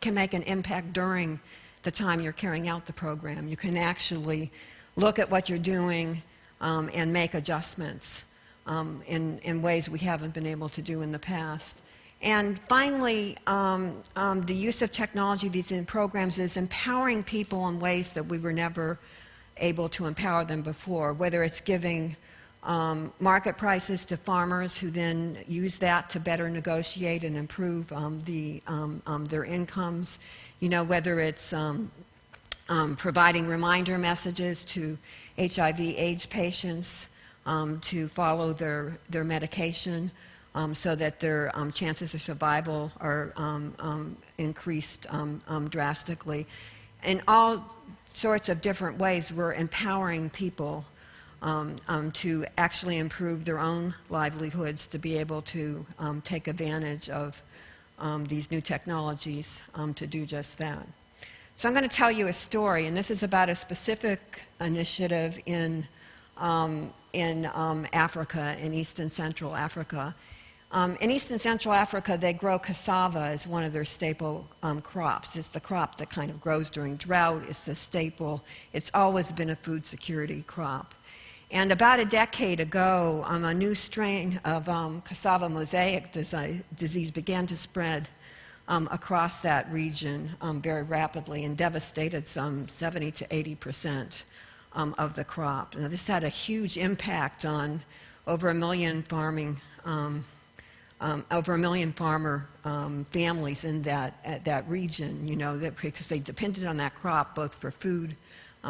can make an impact during the time you're carrying out the program. You can actually look at what you're doing and make adjustments in ways we haven't been able to do in the past. And finally, the use of technology, these programs, is empowering people in ways that we were never able to empower them before, whether it's giving market prices to farmers who then use that to better negotiate and improve their incomes, whether it's providing reminder messages to HIV/AIDS patients to follow their medication so that their chances of survival are increased drastically. In all sorts of different ways, we're empowering people to actually improve their own livelihoods, to be able to take advantage of these new technologies to do just that. So I'm going to tell you a story, and this is about a specific initiative in Africa, in East and Central Africa. In East and Central Africa, they grow cassava as one of their staple crops. It's the crop that kind of grows during drought. It's the staple. It's always been a food security crop. And about a decade ago, a new strain of cassava mosaic disease began to spread across that region very rapidly and devastated some 70 to 80% of the crop. Now, this had a huge impact on over 1 million farmer families in that region, because they depended on that crop both for food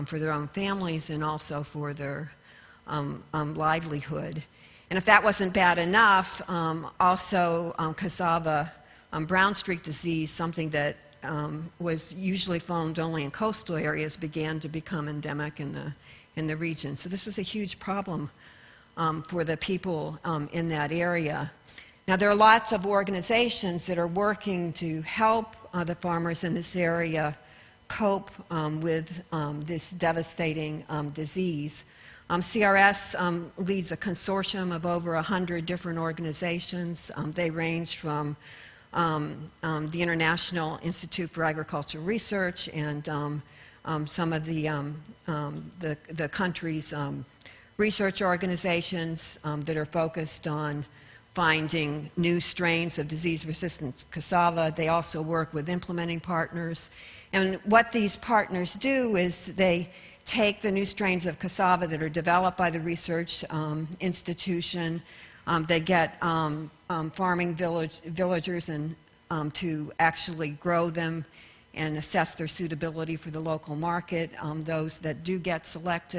for their own families and also for their livelihood. And if that wasn't bad enough, also cassava brown streak disease, something that was usually found only in coastal areas, began to become endemic in the region. So this was a huge problem for the people in that area. Now, there are lots of organizations that are working to help the farmers in this area cope with this devastating disease. CRS leads a consortium of over 100 different organizations. They range from the International Institute for Agricultural Research and some of the country's research organizations that are focused on finding new strains of disease-resistant cassava. They also work with implementing partners. And what these partners do is they take the new strains of cassava that are developed by the research institution. They get farming villagers and to actually grow them and assess their suitability for the local market. Those that do get selected